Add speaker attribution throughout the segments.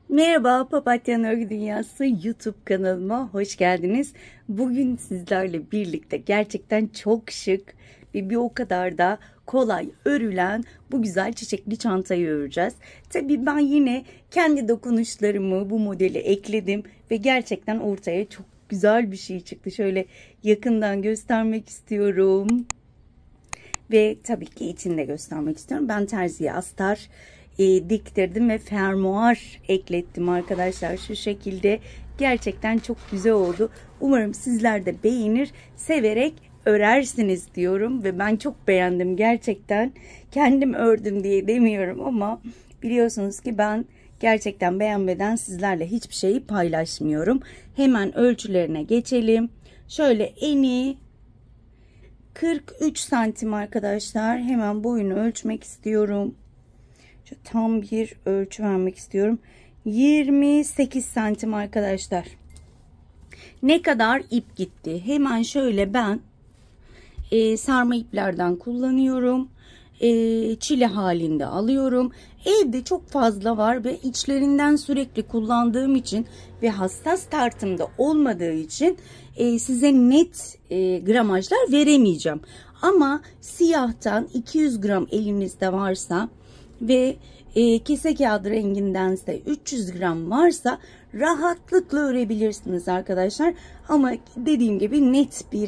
Speaker 1: Merhaba, Papatya Örgü Dünyası YouTube kanalıma hoş geldiniz. Bugün sizlerle birlikte gerçekten çok şık ve bir o kadar da kolay örülen bu güzel çiçekli çantayı öreceğiz. Tabii ben yine kendi dokunuşlarımı bu modele ekledim ve gerçekten ortaya çok güzel bir şey çıktı. Şöyle yakından göstermek istiyorum. Ve tabii ki içinde göstermek istiyorum. Ben terziye astar diktirdim ve fermuar eklettim arkadaşlar. Şu şekilde gerçekten çok güzel oldu. Umarım sizler de beğenir, severek örersiniz diyorum. Ve ben çok beğendim gerçekten. Kendim ördüm diye demiyorum ama biliyorsunuz ki ben gerçekten beğenmeden sizlerle hiçbir şeyi paylaşmıyorum. Hemen ölçülerine geçelim. Şöyle eni 43 santim arkadaşlar. Hemen boyunu ölçmek istiyorum. Şöyle tam bir ölçü vermek istiyorum. 28 santim arkadaşlar. Ne kadar ip gitti? Hemen şöyle ben sarma iplerden kullanıyorum. Çile halinde alıyorum. Evde çok fazla var ve içlerinden sürekli kullandığım için ve hassas tartımda olmadığı için size net gramajlar veremeyeceğim. Ama siyahtan 200 gram elinizde varsa ve kese kağıdı rengindense 300 gram varsa rahatlıkla örebilirsiniz arkadaşlar. Ama dediğim gibi net bir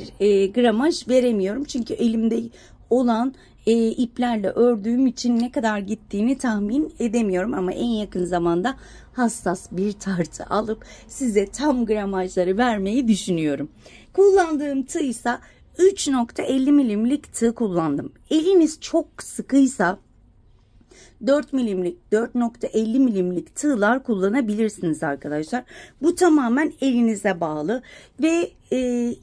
Speaker 1: gramaj veremiyorum. Çünkü elimde olan iplerle ördüğüm için ne kadar gittiğini tahmin edemiyorum. Ama en yakın zamanda hassas bir tartı alıp size tam gramajları vermeyi düşünüyorum. Kullandığım tığ ise 3.50 milimlik tığ kullandım. Eliniz çok sıkıysa 4 milimlik 4.50 milimlik tığlar kullanabilirsiniz arkadaşlar. Bu tamamen elinize bağlı ve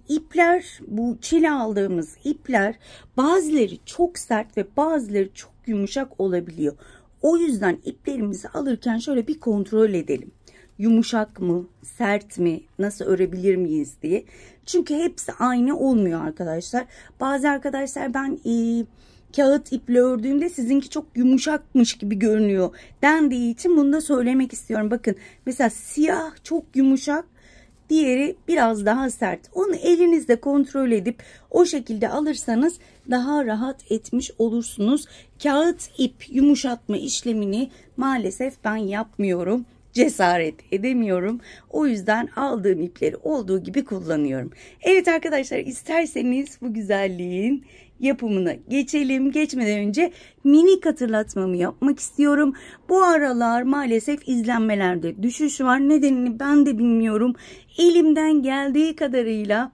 Speaker 1: ipler, bu çile aldığımız ipler bazıları çok sert ve bazıları çok yumuşak olabiliyor. O yüzden iplerimizi alırken şöyle bir kontrol edelim. Yumuşak mı, sert mi, nasıl örebilir miyiz diye. Çünkü hepsi aynı olmuyor arkadaşlar. Bazı arkadaşlar ben kağıt iple ördüğümde sizinki çok yumuşakmış gibi görünüyor dendiği için bunu da söylemek istiyorum. Bakın mesela siyah çok yumuşak, diğeri biraz daha sert. Onu elinizde kontrol edip o şekilde alırsanız daha rahat etmiş olursunuz. Kağıt ip yumuşatma işlemini maalesef ben yapmıyorum. Cesaret edemiyorum. O yüzden aldığım ipleri olduğu gibi kullanıyorum. Evet arkadaşlar, isterseniz bu güzelliğin yapımına geçelim. Geçmeden önce minik hatırlatmamı yapmak istiyorum. Bu aralar maalesef izlenmelerde düşüş var. Nedenini ben de bilmiyorum. Elimden geldiği kadarıyla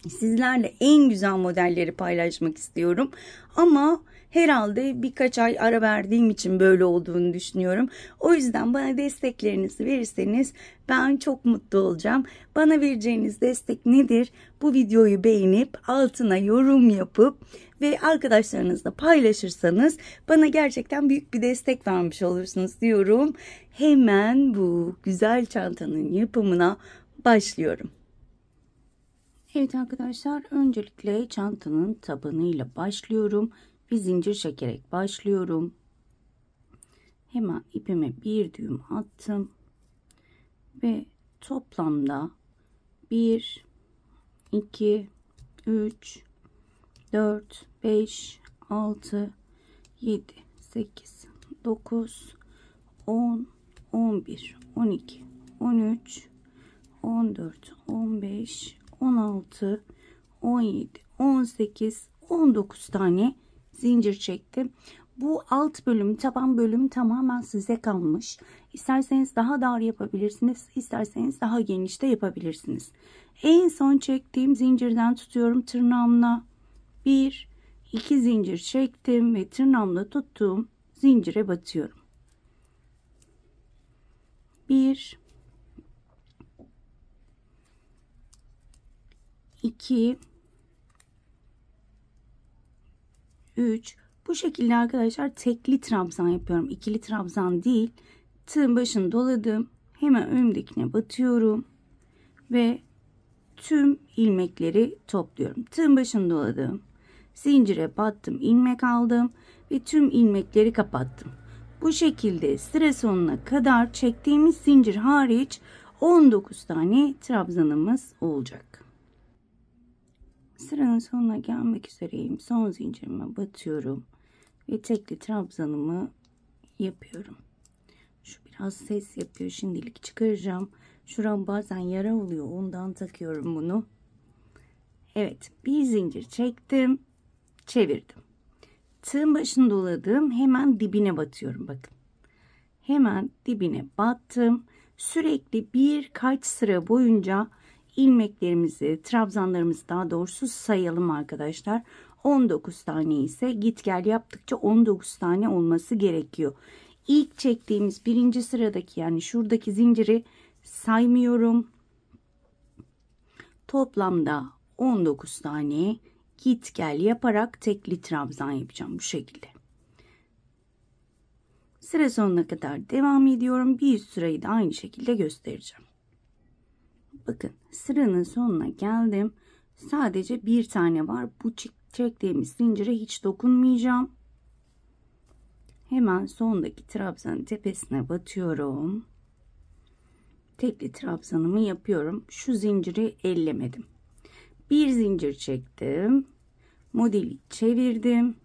Speaker 1: sizlerle en güzel modelleri paylaşmak istiyorum. Ama herhalde birkaç ay ara verdiğim için böyle olduğunu düşünüyorum. O yüzden bana desteklerinizi verirseniz ben çok mutlu olacağım. Bana vereceğiniz destek nedir? Bu videoyu beğenip altına yorum yapıp ve arkadaşlarınızla paylaşırsanız bana gerçekten büyük bir destek vermiş olursunuz diyorum. Hemen bu güzel çantanın yapımına başlıyorum. Evet arkadaşlar, öncelikle çantanın tabanıyla başlıyorum. Bir zincir çekerek başlıyorum. Hemen ipime bir düğüm attım. Ve toplamda 1, 2, 3, 4, 5, 6, 7, 8, 9, 10, 11, 12, 13, 14, 15, 16, 17, 18, 19 tane zincir çektim. Bu alt bölüm, taban bölüm tamamen size kalmış. İsterseniz daha dar yapabilirsiniz, isterseniz daha geniş de yapabilirsiniz. En son çektiğim zincirden tutuyorum tırnağımla. 1, 2 zincir çektim ve tırnağımla tuttuğum zincire batıyorum. 1, 2, 3. Bu şekilde arkadaşlar tekli trabzan yapıyorum. İkili trabzan değil. Tığın başını doladım. Hemen önümdekine batıyorum. Ve tüm ilmekleri topluyorum. Tığın başını doladım. Zincire battım. İlmek aldım. Ve tüm ilmekleri kapattım. Bu şekilde sıra sonuna kadar çektiğimiz zincir hariç 19 tane trabzanımız olacak. Sıranın sonuna gelmek üzereyim. Son zincirime batıyorum ve tekli trabzanımı yapıyorum. Şu biraz ses yapıyor. Şimdilik çıkaracağım. Şuram bazen yara oluyor. Ondan takıyorum bunu. Evet, bir zincir çektim. Çevirdim. Tığın başını doladım. Hemen dibine batıyorum. Bakın. Hemen dibine battım. Sürekli birkaç sıra boyunca ilmeklerimizi, trabzanlarımızı daha doğrusu sayalım arkadaşlar. 19 tane ise git gel yaptıkça 19 tane olması gerekiyor. İlk çektiğimiz birinci sıradaki, yani şuradaki zinciri saymıyorum. Toplamda 19 tane git gel yaparak tekli trabzan yapacağım bu şekilde. Sıra sonuna kadar devam ediyorum. Bir üst sırayı da aynı şekilde göstereceğim. Bakın, sıranın sonuna geldim. Sadece bir tane var. Bu çektiğimiz zincire hiç dokunmayacağım. Hemen sondaki trabzanın tepesine batıyorum. Tekli trabzanımı yapıyorum. Şu zinciri ellemedim. Bir zincir çektim. Modeli çevirdim.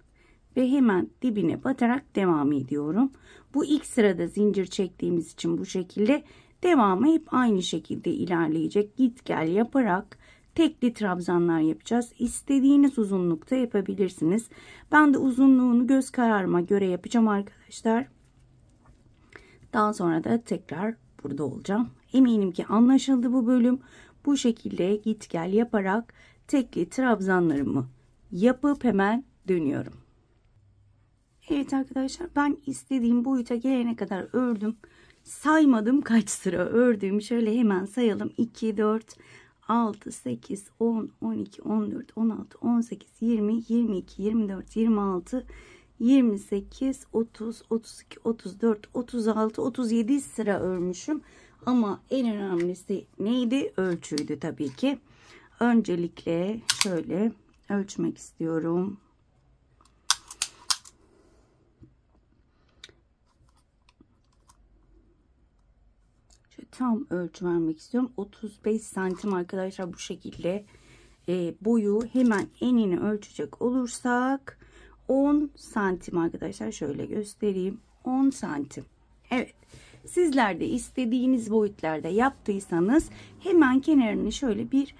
Speaker 1: Ve hemen dibine batarak devam ediyorum. Bu ilk sırada zincir çektiğimiz için bu şekilde, devamı hep aynı şekilde ilerleyecek. Git gel yaparak tekli trabzanlar yapacağız. İstediğiniz uzunlukta yapabilirsiniz. Ben de uzunluğunu göz kararıma göre yapacağım arkadaşlar. Daha sonra da tekrar burada olacağım. Eminim ki anlaşıldı bu bölüm. Bu şekilde git gel yaparak tekli trabzanlarımı yapıp hemen dönüyorum. Evet arkadaşlar, ben istediğim boyuta gelene kadar ördüm. Saymadım kaç sıra ördüm. Şöyle hemen sayalım. 2, 4, 6, 8, 10, 12, 14, 16, 18, 20, 22, 24, 26, 28, 30, 32, 34, 36, 37 sıra örmüşüm. Ama en önemlisi neydi? Ölçüydü tabii ki. Öncelikle şöyle ölçmek istiyorum. Tam ölçü vermek istiyorum. 35 santim arkadaşlar, bu şekilde boyu. Hemen enini ölçecek olursak 10 santim arkadaşlar, şöyle göstereyim, 10 santim. Evet, sizler de istediğiniz boyutlarda yaptıysanız hemen kenarını şöyle bir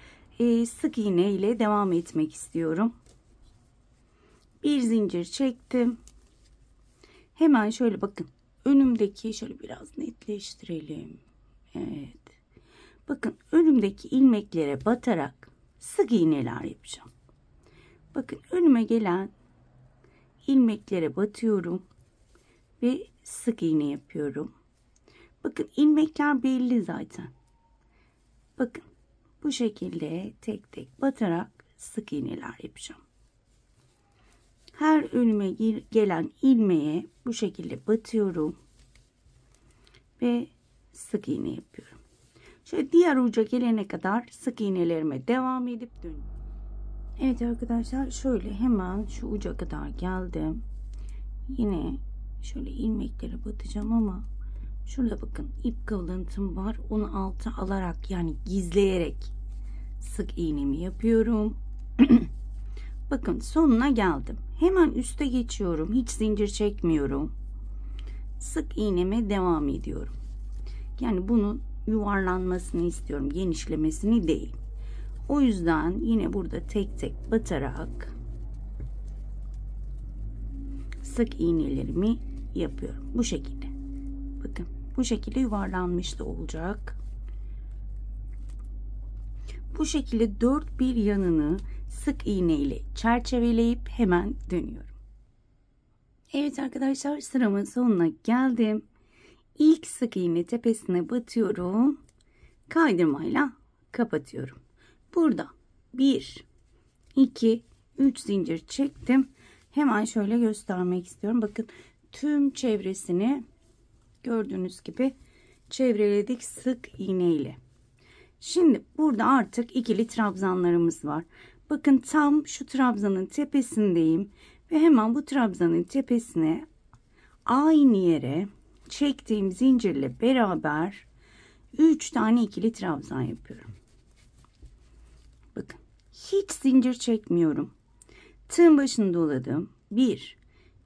Speaker 1: sık iğne ile devam etmek istiyorum. Bir zincir çektim. Hemen şöyle bakın, önümdeki şöyle biraz netleştirelim. Evet. Bakın, önümdeki ilmeklere batarak sık iğneler yapacağım. Bakın, önüme gelen ilmeklere batıyorum ve sık iğne yapıyorum. Bakın, ilmekler belli zaten. Bakın, bu şekilde tek tek batarak sık iğneler yapacağım. Her önüme gelen ilmeğe bu şekilde batıyorum ve sık iğne yapıyorum. Şöyle diğer uca gelene kadar sık iğnelerime devam edip dönüyorum. Evet arkadaşlar, şöyle hemen şu uca kadar geldim. Yine şöyle ilmeklere batacağım ama şurada bakın ip kalıntım var. Onu alta alarak, yani gizleyerek sık iğnemi yapıyorum. Bakın, sonuna geldim. Hemen üste geçiyorum. Hiç zincir çekmiyorum. Sık iğneme devam ediyorum. Yani bunun yuvarlanmasını istiyorum, genişlemesini değil. O yüzden yine burada tek tek batarak sık iğnelerimi yapıyorum. Bu şekilde. Bakın, bu şekilde yuvarlanmış da olacak. Bu şekilde dört bir yanını sık iğne ile çerçeveleyip hemen dönüyorum. Evet arkadaşlar, sıramın sonuna geldim. İlk sık iğne tepesine batıyorum. Kaydırmayla kapatıyorum. Burada 1, 2, 3 zincir çektim. Hemen şöyle göstermek istiyorum. Bakın, tüm çevresini gördüğünüz gibi çevreledik sık iğne ile. Şimdi burada artık ikili trabzanlarımız var. Bakın, tam şu trabzanın tepesindeyim ve hemen bu trabzanın tepesine aynı yere çektiğim zincirle beraber 3 tane ikili trabzan yapıyorum. Bakın hiç zincir çekmiyorum. Tığın başını doladım. 1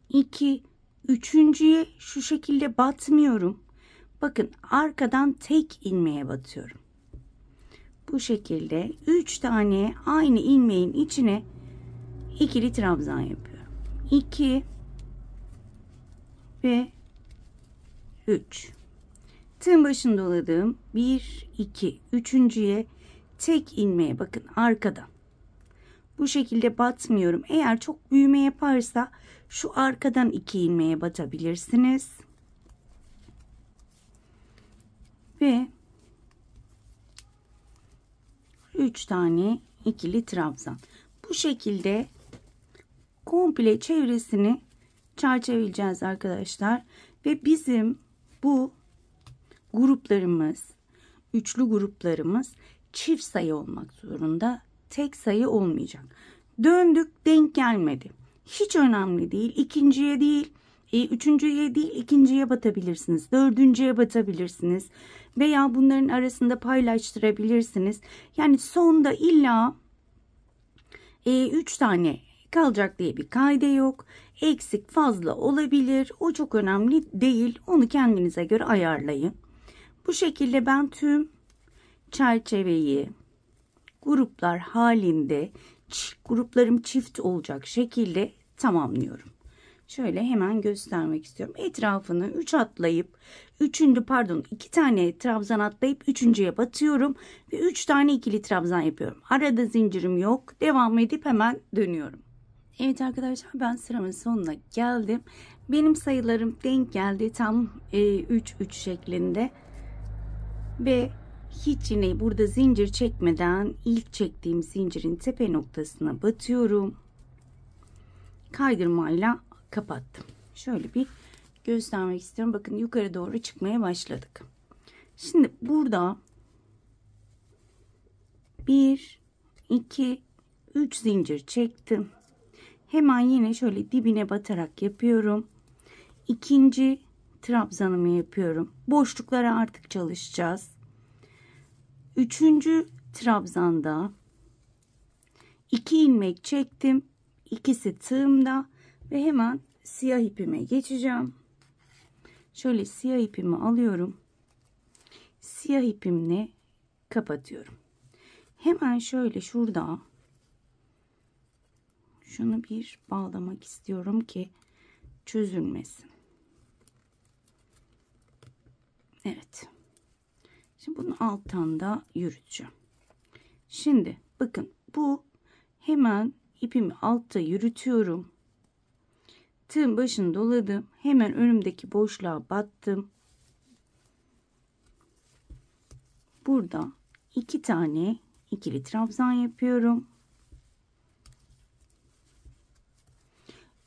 Speaker 1: 2 üçüncüye şu şekilde batmıyorum. Bakın arkadan tek ilmeğe batıyorum. Bu şekilde 3 tane aynı ilmeğin içine ikili trabzan yapıyorum. 2 ve 3. Tığın başını doladım. 1 2 üçüncüye tek ilmeğe bakın arkadan. Bu şekilde batmıyorum. Eğer çok büyüme yaparsa şu arkadan 2 ilmeğe batabilirsiniz. Ve 3 tane ikili trabzan. Bu şekilde komple çevresini çerçeveleyeceğiz arkadaşlar. Ve bizim bu gruplarımız, üçlü gruplarımız çift sayı olmak zorunda. Tek sayı olmayacak. Döndük, denk gelmedi. Hiç önemli değil. İkinciye değil, üçüncüye değil, ikinciye batabilirsiniz. Dördüncüye batabilirsiniz. Veya bunların arasında paylaştırabilirsiniz. Yani sonda illa 3 tane kalacak diye bir kaide yok. Eksik fazla olabilir. O çok önemli değil. Onu kendinize göre ayarlayın. Bu şekilde ben tüm çerçeveyi gruplar halinde, gruplarım çift olacak şekilde tamamlıyorum. Şöyle hemen göstermek istiyorum. Etrafını 3 atlayıp 2 tane trabzan atlayıp üçüncüye batıyorum ve 3 tane ikili trabzan yapıyorum. Arada zincirim yok. Devam edip hemen dönüyorum. Evet arkadaşlar, ben sıramın sonuna geldim. Benim sayılarım denk geldi. Tam 3 şeklinde. Ve hiç yine burada zincir çekmeden ilk çektiğim zincirin tepe noktasına batıyorum. Kaydırmayla kapattım. Şöyle bir göstermek istiyorum. Bakın yukarı doğru çıkmaya başladık. Şimdi burada 1 2 3 zincir çektim. Hemen yine şöyle dibine batarak yapıyorum. İkinci trabzanımı yapıyorum. Boşluklara artık çalışacağız. Üçüncü trabzanda 2 ilmek çektim. İkisi tığımda ve hemen siyah ipime geçeceğim. Şöyle siyah ipimi alıyorum. Siyah ipimle kapatıyorum. Hemen şöyle şurada şunu bir bağlamak istiyorum ki çözülmesin. Evet. Şimdi bunu alttan da yürüteceğim. Şimdi bakın bu hemen ipimi altta yürütüyorum. Tığın başını doladım. Hemen önümdeki boşluğa battım. Burada 2 tane ikili trabzan yapıyorum.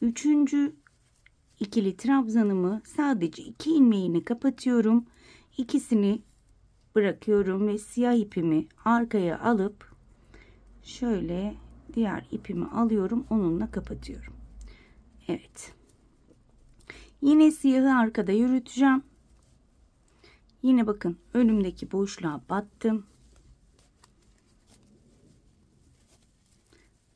Speaker 1: Üçüncü ikili trabzanımı sadece 2 ilmeğini kapatıyorum. İkisini bırakıyorum ve siyah ipimi arkaya alıp şöyle diğer ipimi alıyorum, onunla kapatıyorum. Evet. Yine siyahı arkada yürüteceğim. Yine bakın önümdeki boşluğa battım.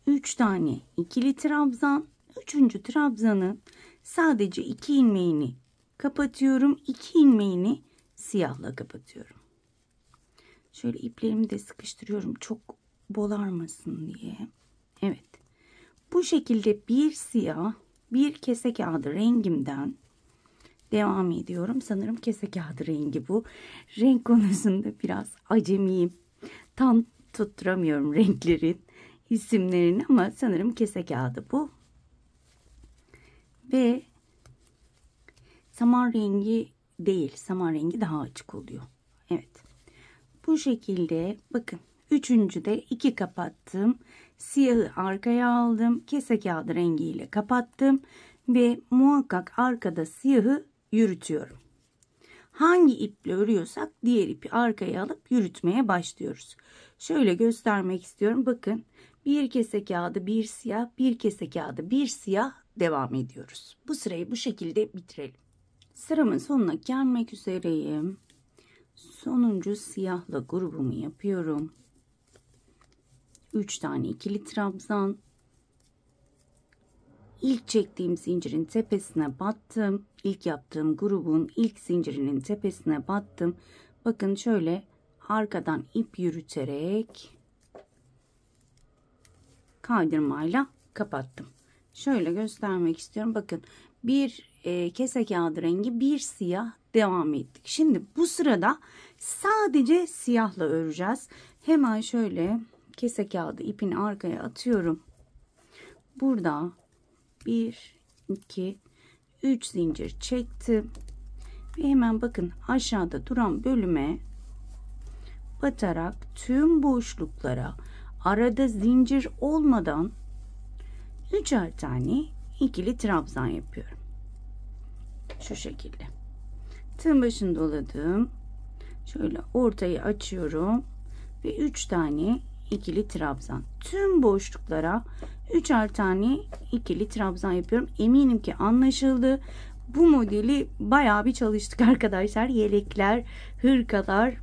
Speaker 1: 3 tane ikili trabzan. Üçüncü trabzanın sadece 2 ilmeğini kapatıyorum. 2 ilmeğini siyahla kapatıyorum. Şöyle iplerimi de sıkıştırıyorum çok bolarmasın diye. Evet. Bu şekilde bir siyah, bir kese kağıdı rengimden devam ediyorum. Sanırım kese kağıdı rengi bu. Renk konusunda biraz acemiyim. Tam tutturamıyorum renklerin isimlerini ama sanırım kese kağıdı bu. Ve saman rengi değil. Saman rengi daha açık oluyor. Evet. Bu şekilde bakın. Üçüncüde 2 kapattım. Siyahı arkaya aldım. Kese kağıdı rengiyle kapattım. Ve muhakkak arkada siyahı yürütüyorum. Hangi iple örüyorsak diğer ipi arkaya alıp yürütmeye başlıyoruz. Şöyle göstermek istiyorum. Bakın bir kese kağıdı bir siyah, bir kese kağıdı bir siyah devam ediyoruz. Bu sırayı bu şekilde bitirelim. Sıramın sonuna gelmek üzereyim. Sonuncu siyahla grubumu yapıyorum. 3 tane ikili trabzan. İlk çektiğim zincirin tepesine battım. İlk yaptığım grubun ilk zincirinin tepesine battım. Bakın şöyle arkadan ip yürüterek kaydırmayla kapattım. Şöyle göstermek istiyorum. Bakın bir kese kağıdı rengi, bir siyah, devam ettik. Şimdi bu sırada sadece siyahla öreceğiz. Hemen şöyle kese kağıdı ipini arkaya atıyorum. Burada 1, 2, 3 zincir çektim. Ve hemen bakın aşağıda duran bölüme batarak tüm boşluklara arada zincir olmadan 3'er tane ikili trabzan yapıyorum. Şu şekilde. Tığın başını doladım. Şöyle ortayı açıyorum ve 3 tane ikili trabzan. Tüm boşluklara 3'er tane ikili trabzan yapıyorum. Eminim ki anlaşıldı. Bu modeli bayağı bir çalıştık arkadaşlar. Yelekler, hırkalar,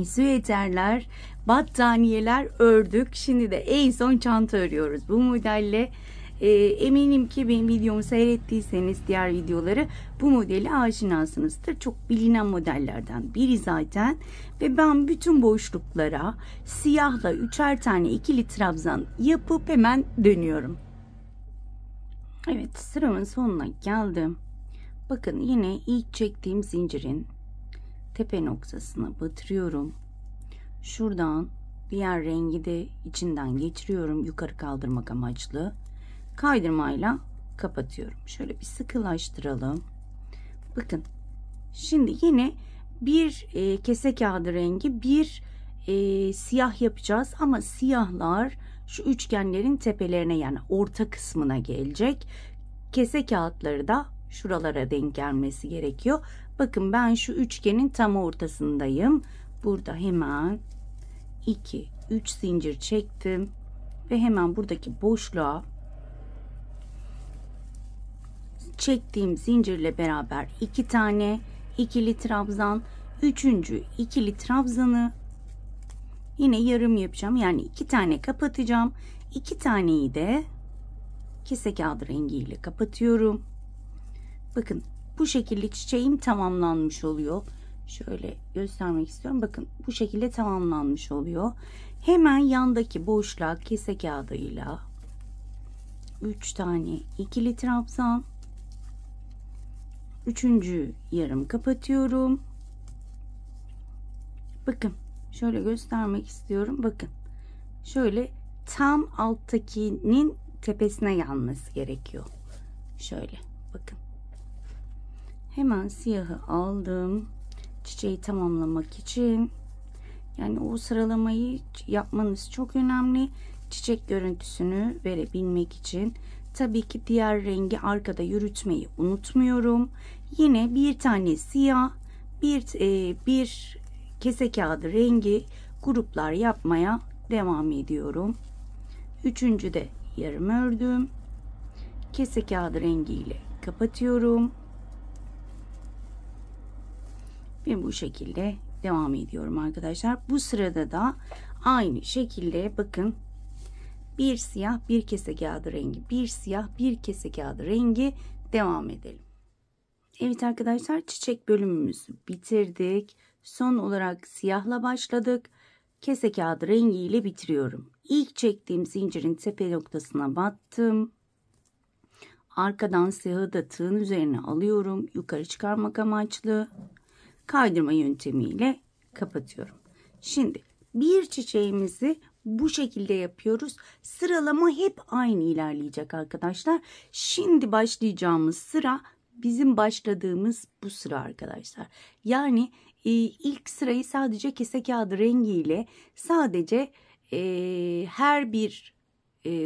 Speaker 1: süveterler, battaniyeler ördük. Şimdi de en son çanta örüyoruz bu modelle. Eminim ki benim videomu seyrettiyseniz diğer videoları bu modeli aşinasınızdır. Çok bilinen modellerden biri zaten. Ve ben bütün boşluklara siyahla 3'er tane ikili trabzan yapıp hemen dönüyorum. Evet, sıramın sonuna geldim. Bakın yine ilk çektiğim zincirin tepe noktasına batırıyorum. Şuradan diğer rengi de içinden geçiriyorum yukarı kaldırmak amaçlı. Kaydırmayla kapatıyorum. Şöyle bir sıkılaştıralım. Bakın şimdi yine bir kese kağıdı rengi, bir siyah yapacağız ama siyahlar şu üçgenlerin tepelerine, yani orta kısmına gelecek. Kese kağıtları da şuralara denk gelmesi gerekiyor. Bakın ben şu üçgenin tam ortasındayım. Burada hemen 2-3 zincir çektim ve hemen buradaki boşluğa çektiğim zincirle beraber 2 tane ikili trabzan, üçüncü ikili trabzanı yine yarım yapacağım. Yani 2 tane kapatacağım. 2 taneyi de kese kağıdı rengiyle kapatıyorum. Bakın bu şekilde çiçeğim tamamlanmış oluyor. Şöyle göstermek istiyorum. Bakın bu şekilde tamamlanmış oluyor. Hemen yandaki boşluğa kese kağıdıyla 3 tane ikili trabzan, üçüncü yarım kapatıyorum. Bakın şöyle göstermek istiyorum. Bakın şöyle tam alttakinin tepesine gelmesi gerekiyor. Şöyle bakın. Hemen siyahı aldım. Çiçeği tamamlamak için. Yani o sıralamayı yapmanız çok önemli. Çiçek görüntüsünü verebilmek için. Tabii ki diğer rengi arkada yürütmeyi unutmuyorum. Yine bir tane siyah, bir kese kağıdı rengi gruplar yapmaya devam ediyorum. Üçüncü de yarım ördüm. Kese kağıdı rengiyle kapatıyorum. Ve bu şekilde devam ediyorum arkadaşlar. Bu sırada da aynı şekilde bakın bir siyah, bir kese kağıdı rengi, bir siyah, bir kese kağıdı rengi devam edelim. Evet arkadaşlar, çiçek bölümümüzü bitirdik. Son olarak siyahla başladık. Kese kağıdı rengiyle bitiriyorum. İlk çektiğim zincirin tepe noktasına battım. Arkadan siyahı da tığın üzerine alıyorum. Yukarı çıkarmak amaçlı. Kaydırma yöntemiyle kapatıyorum. Şimdi bir çiçeğimizi bu şekilde yapıyoruz. Sıralama hep aynı ilerleyecek arkadaşlar. Şimdi başlayacağımız sıra bizim başladığımız bu sıra arkadaşlar. Yani ilk sırayı sadece kese kağıdı rengiyle sadece her bir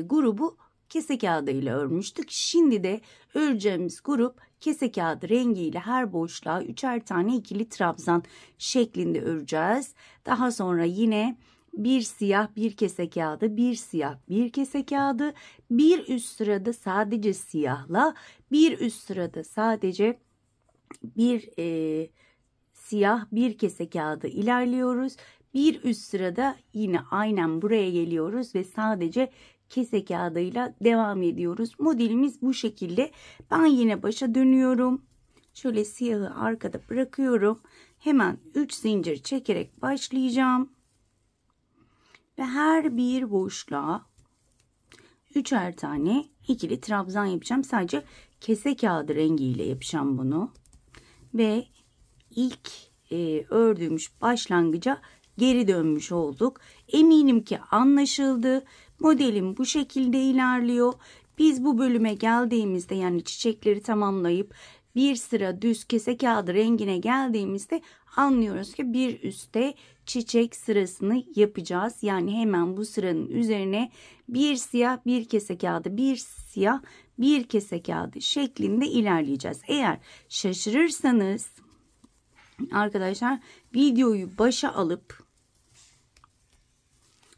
Speaker 1: grubu kese kağıdı ile örmüştük. Şimdi de öreceğimiz grup kese kağıdı rengiyle her boşluğa 3'er tane ikili trabzan şeklinde öreceğiz. Daha sonra yine bir siyah, bir kese kağıdı, bir siyah, bir kese kağıdı, bir üst sırada sadece siyahla, bir üst sırada sadece bir siyah bir kese kağıdı ilerliyoruz. Bir üst sırada yine aynen buraya geliyoruz ve sadece kese kağıdıyla devam ediyoruz. Modelimiz bu şekilde. Ben yine başa dönüyorum. Şöyle siyahı arkada bırakıyorum. Hemen 3 zincir çekerek başlayacağım. Ve her bir boşluğa 3'er tane ikili trabzan yapacağım. Sadece kese kağıdı rengiyle yapacağım bunu. Ve ilk ördüğümüz başlangıca geri dönmüş olduk. Eminim ki anlaşıldı. Modelim bu şekilde ilerliyor. Biz bu bölüme geldiğimizde, yani çiçekleri tamamlayıp bir sıra düz kese kağıdı rengine geldiğimizde anlıyoruz ki bir üstte çiçek sırasını yapacağız. Yani hemen bu sıranın üzerine bir siyah bir kese kağıdı, bir siyah bir kese kağıdı şeklinde ilerleyeceğiz. Eğer şaşırırsanız arkadaşlar, videoyu başa alıp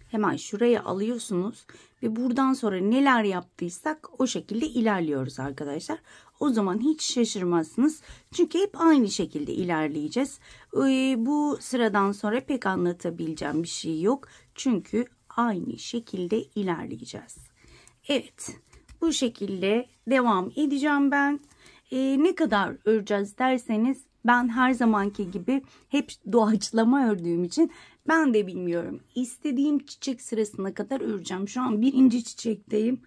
Speaker 1: hemen şuraya alıyorsunuz ve buradan sonra neler yaptıysak o şekilde ilerliyoruz arkadaşlar. O zaman hiç şaşırmazsınız. Çünkü hep aynı şekilde ilerleyeceğiz. Bu sıradan sonra pek anlatabileceğim bir şey yok. Çünkü aynı şekilde ilerleyeceğiz. Evet, bu şekilde devam edeceğim ben. Ne kadar öreceğiz derseniz, ben her zamanki gibi hep doğaçlama ördüğüm için ben de bilmiyorum. İstediğim çiçek sırasına kadar öreceğim. Şu an birinci çiçekteyim.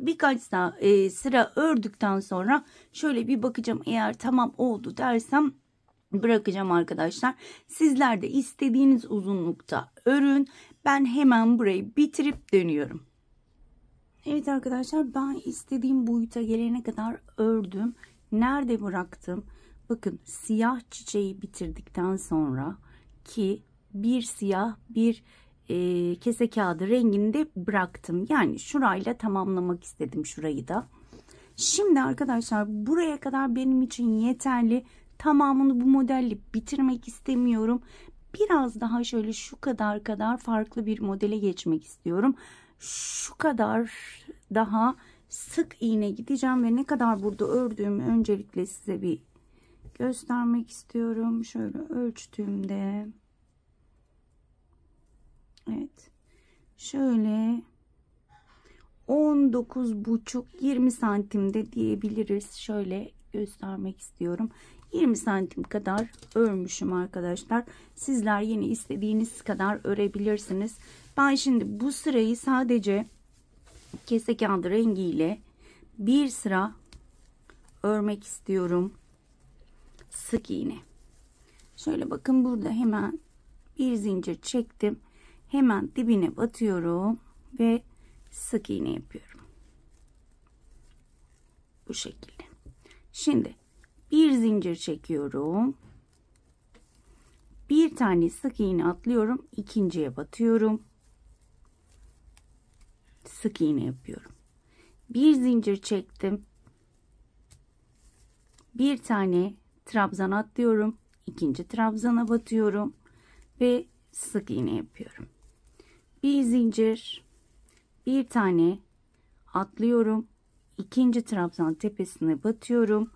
Speaker 1: Birkaç daha sıra ördükten sonra şöyle bir bakacağım. Eğer tamam oldu dersem bırakacağım arkadaşlar. Sizler de istediğiniz uzunlukta örün. Ben hemen burayı bitirip dönüyorum. Evet arkadaşlar, ben istediğim boyuta gelene kadar ördüm. Nerede bıraktım? Bakın, siyah çiçeği bitirdikten sonra ki bir siyah bir kese kağıdı renginde bıraktım. Yani şurayla tamamlamak istedim şurayı da. Şimdi arkadaşlar, buraya kadar benim için yeterli. Tamamını bu modelle bitirmek istemiyorum. Biraz daha şöyle şu kadar farklı bir modele geçmek istiyorum. Şu kadar daha sık iğne gideceğim ve ne kadar burada ördüğümü öncelikle size bir göstermek istiyorum. Şöyle ölçtüğümde, evet, şöyle 19,5-20 santimde diyebiliriz. Şöyle göstermek istiyorum. 20 santim kadar örmüşüm arkadaşlar. Sizler yine istediğiniz kadar örebilirsiniz. Ben şimdi bu sırayı sadece kese kağıdı rengiyle bir sıra örmek istiyorum. Sık iğne. Şöyle bakın, burada hemen bir zincir çektim. Hemen dibine batıyorum ve sık iğne yapıyorum. Bu şekilde. Şimdi bir zincir çekiyorum. Bir tane sık iğne atlıyorum. İkinciye batıyorum. Sık iğne yapıyorum. Bir zincir çektim. Bir tane trabzan atlıyorum. İkinci trabzana batıyorum ve sık iğne yapıyorum. Bir zincir, bir tane atlıyorum. İkinci trabzan tepesine batıyorum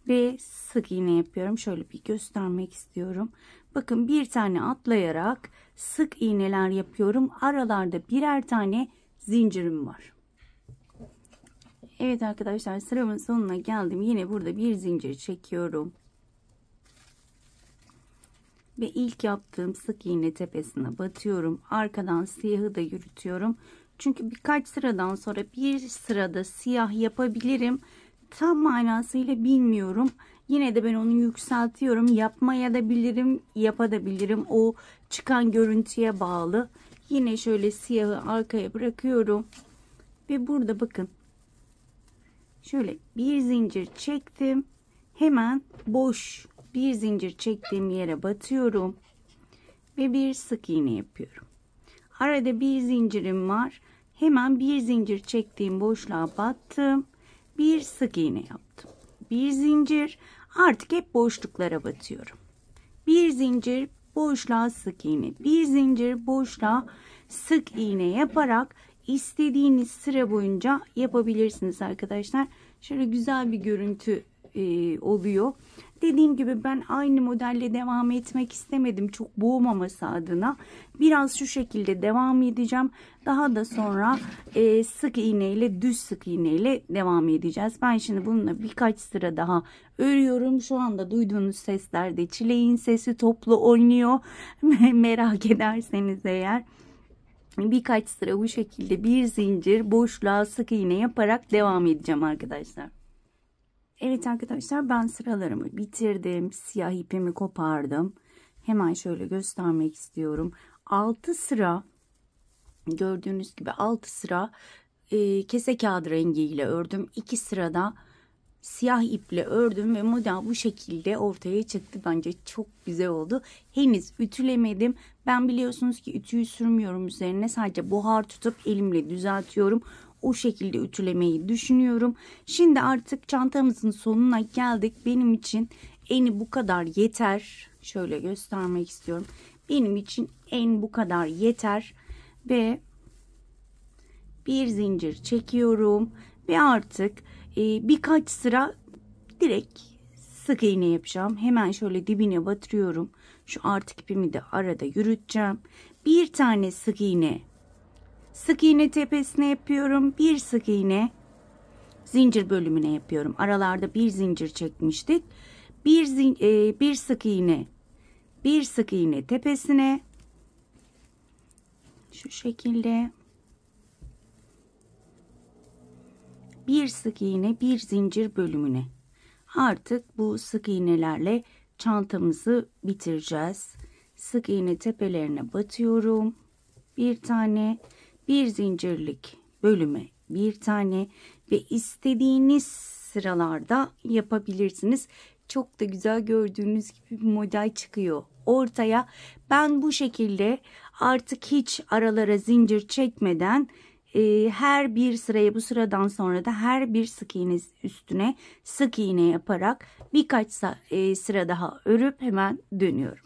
Speaker 1: ve sık iğne yapıyorum. Şöyle bir göstermek istiyorum. Bakın, bir tane atlayarak sık iğneler yapıyorum. Aralarda birer tane zincirim var. Evet arkadaşlar, sıramın sonuna geldim. Yine burada bir zincir çekiyorum. Ve ilk yaptığım sık iğne tepesine batıyorum. Arkadan siyahı da yürütüyorum. Çünkü birkaç sıradan sonra bir sırada siyah yapabilirim. Tam manasıyla bilmiyorum. Yine de ben onu yükseltiyorum. Yapmaya da bilirim, yapabilirim. O çıkan görüntüye bağlı. Yine şöyle siyahı arkaya bırakıyorum. Ve burada bakın, şöyle bir zincir çektim. Hemen boş bir zincir çektiğim yere batıyorum. Ve bir sık iğne yapıyorum. Arada bir zincirim var. Hemen bir zincir çektiğim boşluğa battım. Bir sık iğne yaptım. Bir zincir, artık hep boşluklara batıyorum. Bir zincir, boşluğa sık iğne. Bir zincir, boşluğa sık iğne yaparak istediğiniz sıra boyunca yapabilirsiniz arkadaşlar. Şöyle güzel bir görüntü oluyor. Dediğim gibi ben aynı modelle devam etmek istemedim. Çok boğmaması adına. Biraz şu şekilde devam edeceğim. Daha da sonra sık iğne ile düz sık iğne ile devam edeceğiz. Ben şimdi bununla birkaç sıra daha örüyorum. Şu anda duyduğunuz seslerde çileğin sesi toplu oynuyor. Merak ederseniz eğer. Birkaç sıra bu şekilde bir zincir boşluğa sık iğne yaparak devam edeceğim arkadaşlar. Evet arkadaşlar, ben sıralarımı bitirdim. Siyah ipimi kopardım. Hemen şöyle göstermek istiyorum. 6 sıra, gördüğünüz gibi 6 sıra kese kağıdı rengiyle ördüm. 2 sırada siyah iple ördüm ve model bu şekilde ortaya çıktı. Bence çok güzel oldu. Henüz ütülemedim. Ben biliyorsunuz ki ütüyü sürmüyorum üzerine. Sadece buhar tutup elimle düzeltiyorum. O şekilde ütülemeyi düşünüyorum. Şimdi artık çantamızın sonuna geldik. Benim için eni bu kadar yeter. Şöyle göstermek istiyorum. Benim için en bu kadar yeter. Ve bir zincir çekiyorum. Ve artık birkaç sıra direkt sık iğne yapacağım. Hemen şöyle dibine batırıyorum. Şu artık ipimi de arada yürüteceğim. Bir tane sık iğne. Sık iğne tepesine yapıyorum. Bir sık iğne zincir bölümüne yapıyorum. Aralarda bir zincir çekmiştik. Bir sık iğne. Bir sık iğne tepesine. Şu şekilde. Bir sık iğne, bir zincir bölümüne. Artık bu sık iğnelerle çantamızı bitireceğiz. Sık iğne tepelerine batıyorum. Bir tane, bir zincirlik bölüme bir tane ve istediğiniz sıralarda yapabilirsiniz. Çok da güzel, gördüğünüz gibi bir model çıkıyor ortaya. Ben bu şekilde artık hiç aralara zincir çekmeden her bir sıraya, bu sıradan sonra da her bir sık iğne üstüne sık iğne yaparak birkaç sıra daha örüp hemen dönüyorum.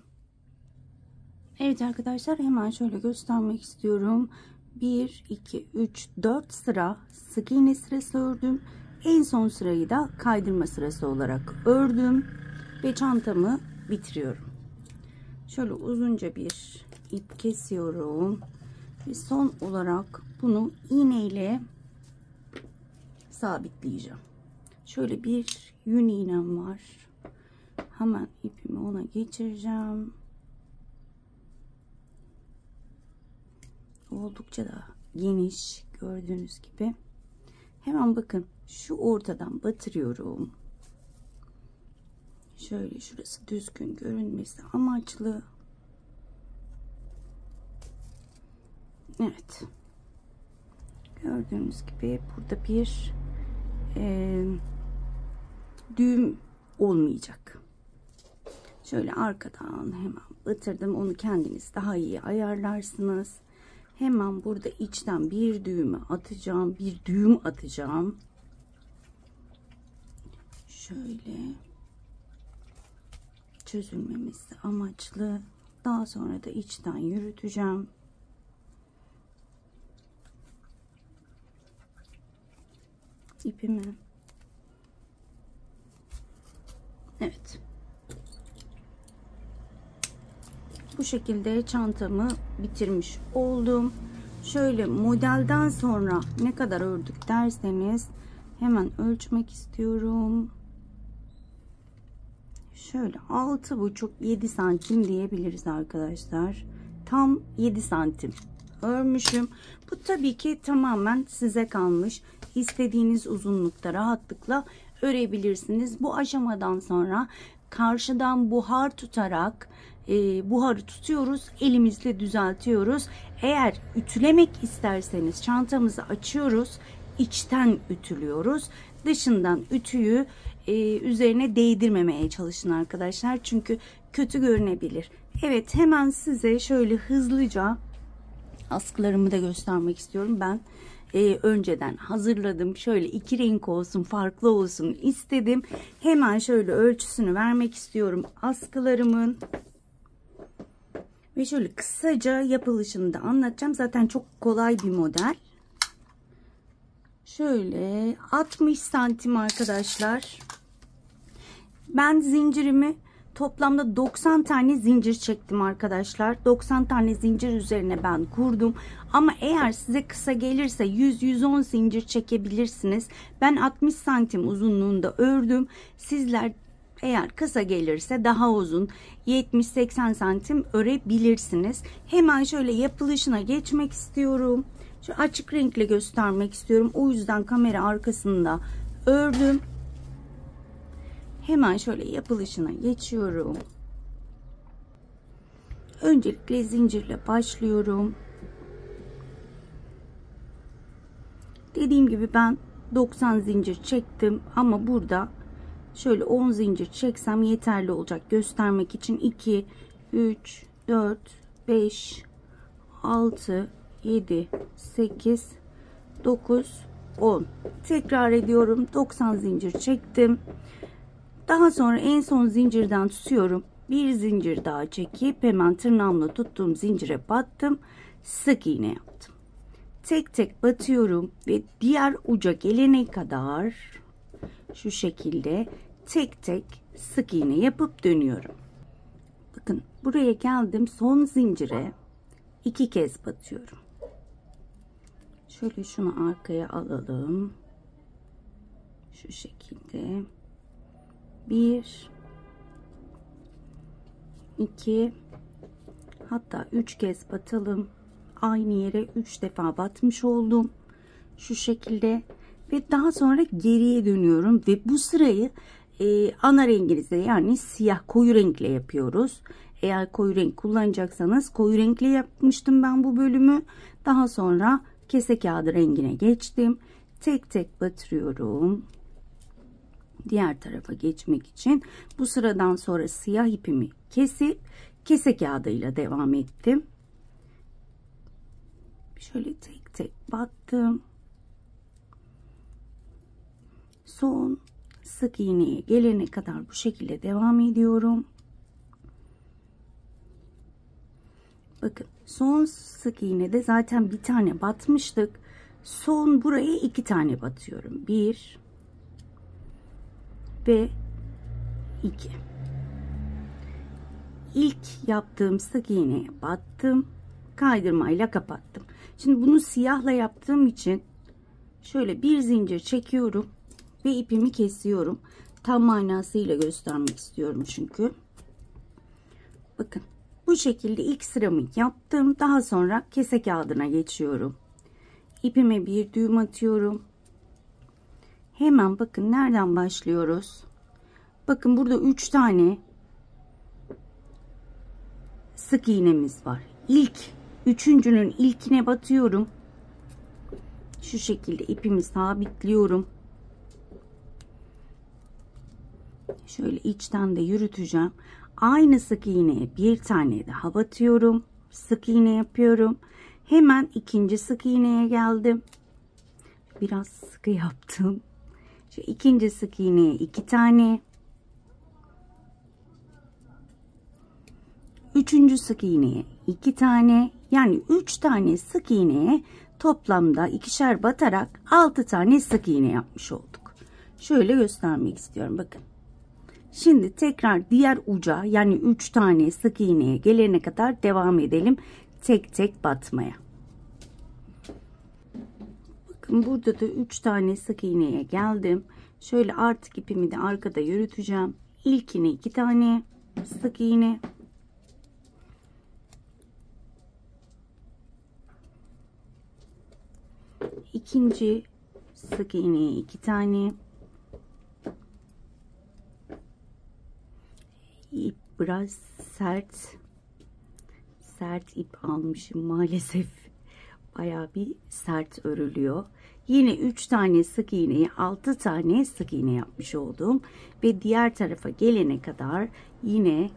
Speaker 1: Evet arkadaşlar, hemen şöyle göstermek istiyorum. 1, 2, 3, 4 sıra sık iğne sırası ördüm. En son sırayı da kaydırma sırası olarak ördüm ve çantamı bitiriyorum. Şöyle uzunca bir ip kesiyorum ve son olarak bunu iğne ile sabitleyeceğim. Şöyle bir yün iğnem var. Hemen ipimi ona geçireceğim. Oldukça da geniş, gördüğünüz gibi. Hemen bakın, şu ortadan batırıyorum. Şöyle şurası düzgün görünmesi amaçlı. Evet. Gördüğünüz gibi burada bir düğüm olmayacak. Şöyle arkadan hemen batırdım. Onu kendiniz daha iyi ayarlarsınız. Hemen burada içten bir düğümü atacağım. Bir düğüm atacağım. Şöyle çözülmemesi amaçlı. Daha sonra da içten yürüteceğim. İpimi. Evet. Bu şekilde çantamı bitirmiş oldum. Şöyle modelden sonra ne kadar ördük derseniz hemen ölçmek istiyorum. Şöyle 6,5-7 santim diyebiliriz arkadaşlar. Tam 7 santim örmüşüm. Bu tabii ki tamamen size kalmış. İstediğiniz uzunlukta rahatlıkla örebilirsiniz. Bu aşamadan sonra karşıdan buhar tutarak buharı tutuyoruz, elimizle düzeltiyoruz. Eğer ütülemek isterseniz çantamızı açıyoruz, içten ütülüyoruz. Dışından ütüyü üzerine değdirmemeye çalışın arkadaşlar, çünkü kötü görünebilir. Evet, hemen size şöyle hızlıca askılarımı da göstermek istiyorum. Ben önceden hazırladım. Şöyle iki renk olsun, farklı olsun istedim. Hemen şöyle ölçüsünü vermek istiyorum askılarımın. Ve şöyle kısaca yapılışını da anlatacağım. Zaten çok kolay bir model. Şöyle 60 santim arkadaşlar. Ben zincirimi toplamda 90 tane zincir çektim arkadaşlar. 90 tane zincir üzerine ben kurdum. Ama eğer size kısa gelirse 100-110 zincir çekebilirsiniz. Ben 60 santim uzunluğunda ördüm. Sizler eğer kısa gelirse daha uzun 70-80 santim örebilirsiniz. Hemen şöyle yapılışına geçmek istiyorum. Şu açık renkle göstermek istiyorum. O yüzden kamera arkasında ördüm. Hemen şöyle yapılışına geçiyorum. Öncelikle zincirle başlıyorum. Dediğim gibi ben 90 zincir çektim ama burada şöyle 10 zincir çeksem yeterli olacak göstermek için. 2 3 4 5 6 7 8 9 10. Tekrar ediyorum. 90 zincir çektim. Daha sonra en son zincirden tutuyorum. Bir zincir daha çekip hemen tırnağımla tuttuğum zincire battım. Sık iğne yaptım. Tek tek batıyorum ve diğer uca gelene kadar şu şekilde tek tek sık iğne yapıp dönüyorum. Bakın buraya geldim. Son zincire 2 kez batıyorum. Şöyle şunu arkaya alalım. Şu şekilde. 1 2 hatta 3 kez batalım. Aynı yere 3 defa batmış oldum. Şu şekilde ve daha sonra geriye dönüyorum ve bu sırayı ana renginize yani siyah koyu renkle yapıyoruz. Eğer koyu renk kullanacaksanız koyu renkle yapmıştım ben bu bölümü. Daha sonra kese kağıdı rengine geçtim. Tek tek batırıyorum. Diğer tarafa geçmek için bu sıradan sonra siyah ipimi kesip kese kağıdıyla devam ettim. Şöyle tek tek battım. Son sık iğneye gelene kadar bu şekilde devam ediyorum. Bakın son sık iğnede zaten bir tane batmıştık. Son buraya 2 tane batıyorum. 1 ve 2. İlk yaptığım sık iğneye battım. Kaydırmayla kapattım. Şimdi bunu siyahla yaptığım için şöyle bir zincir çekiyorum ve ipimi kesiyorum. Tam manasıyla göstermek istiyorum çünkü. Bakın bu şekilde ilk sıramı yaptım. Daha sonra kese kağıdına geçiyorum. İpime bir düğüm atıyorum. Hemen bakın nereden başlıyoruz? Bakın burada 3 tane sık iğnemiz var. Üçüncünün ilkine batıyorum. Şu şekilde ipimi sabitliyorum. Şöyle içten de yürüteceğim. Aynı sık iğneye bir tane daha batıyorum. Sık iğne yapıyorum. Hemen ikinci sık iğneye geldim. Biraz sıkı yaptım. Şu ikinci sık iğneye 2 tane. Üçüncü sık iğneye 2 tane. Yani 3 tane sık iğneye toplamda ikişer batarak 6 tane sık iğne yapmış olduk. Şöyle göstermek istiyorum. Bakın. Şimdi tekrar diğer uca yani 3 tane sık iğneye gelene kadar devam edelim. Tek tek batmaya. Bakın burada da 3 tane sık iğneye geldim. Şöyle artık ipimi de arkada yürüteceğim. İlkine 2 tane sık iğne. İkinci sık iğneye 2 tane. İp biraz sert ip almışım maalesef. Bayağı bir sert örülüyor. Yine 3 tane sık iğneyi 6 tane sık iğne yapmış oldum ve diğer tarafa gelene kadar yine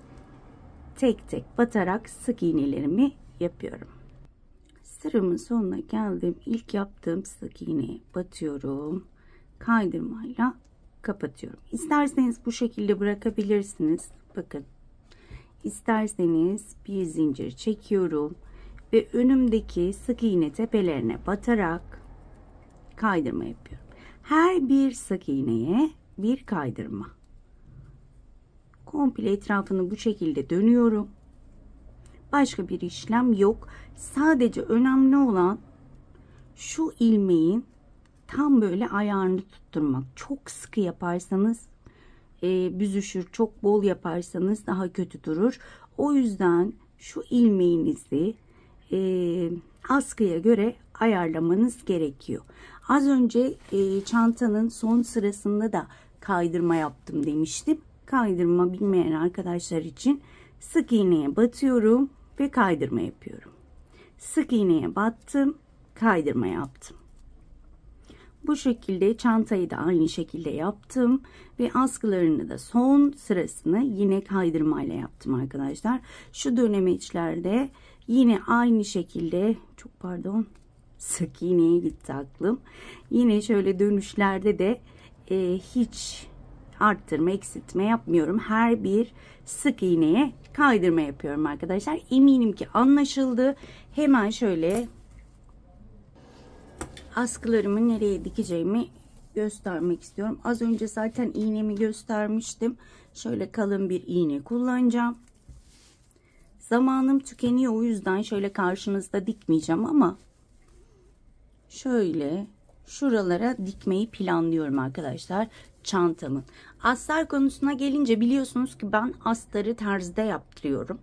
Speaker 1: tek tek batarak sık iğnelerimi yapıyorum. Sıramın sonuna geldim. İlk yaptığım sık iğneye batıyorum. Kaydırmayla kapatıyorum. İsterseniz bu şekilde bırakabilirsiniz. Bakın. İsterseniz bir zincir çekiyorum ve önümdeki sık iğne tepelerine batarak kaydırma yapıyorum. Her bir sık iğneye bir kaydırma. Komple etrafını bu şekilde dönüyorum. Başka bir işlem yok. Sadece önemli olan şu ilmeğin tam böyle ayarını tutturmak. Çok sıkı yaparsanız büzüşür. Çok bol yaparsanız daha kötü durur. O yüzden şu ilmeğinizi askıya göre ayarlamanız gerekiyor. Az önce çantanın son sırasında da kaydırma yaptım demiştim. Kaydırma bilmeyen arkadaşlar için sık iğneye batıyorum ve kaydırma yapıyorum. Sık iğneye battım, kaydırma yaptım. Bu şekilde çantayı da aynı şekilde yaptım ve askılarını da son sırasını yine kaydırmayla yaptım arkadaşlar. Şu dönemeçlerde yine aynı şekilde, çok pardon, sık iğneye gitti aklım. Yine şöyle dönüşlerde de hiç arttırma eksiltme yapmıyorum. Her bir sık iğneye kaydırma yapıyorum arkadaşlar. Eminim ki anlaşıldı. Hemen şöyle askılarımı nereye dikeceğimi göstermek istiyorum. Az önce zaten iğnemi göstermiştim. Şöyle kalın bir iğne kullanacağım. Zamanım tükeniyor, o yüzden şöyle karşınızda dikmeyeceğim ama şöyle şuralara dikmeyi planlıyorum arkadaşlar çantamın. Astar konusuna gelince biliyorsunuz ki ben astarı terzide yaptırıyorum.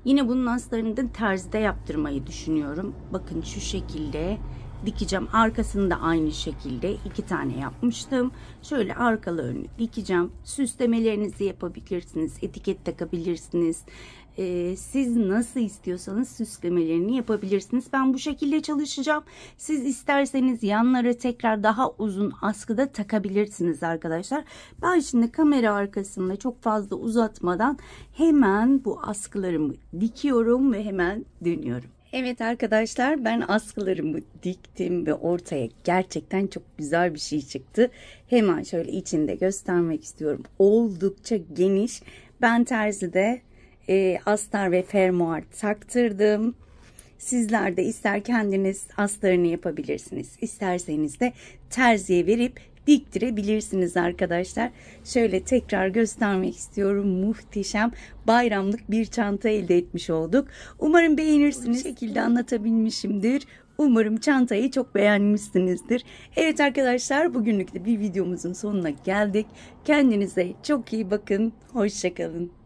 Speaker 1: Yine bunun astarını da terzide yaptırmayı düşünüyorum. Bakın şu şekilde dikeceğim. Arkasını da aynı şekilde 2 tane yapmıştım. Şöyle arkalarını dikeceğim. Süslemelerinizi yapabilirsiniz. Etiket takabilirsiniz. Siz nasıl istiyorsanız süslemelerini yapabilirsiniz. Ben bu şekilde çalışacağım. Siz isterseniz yanlara tekrar daha uzun askıda takabilirsiniz arkadaşlar. Ben şimdi kamera arkasında çok fazla uzatmadan hemen bu askılarımı dikiyorum ve hemen dönüyorum. Evet arkadaşlar, ben askılarımı diktim ve ortaya gerçekten çok güzel bir şey çıktı. Hemen şöyle içinde göstermek istiyorum. Oldukça geniş. Ben terzide astar ve fermuar taktırdım. Sizler de ister kendiniz astarını yapabilirsiniz, İsterseniz de terziye verip diktirebilirsiniz arkadaşlar. Şöyle tekrar göstermek istiyorum. Muhteşem bayramlık bir çanta elde etmiş olduk. Umarım beğenirsiniz. Bu şekilde anlatabilmişimdir. Umarım çantayı çok beğenmişsinizdir. Evet arkadaşlar, bugünlük de bir videomuzun sonuna geldik. Kendinize çok iyi bakın. Hoşça kalın.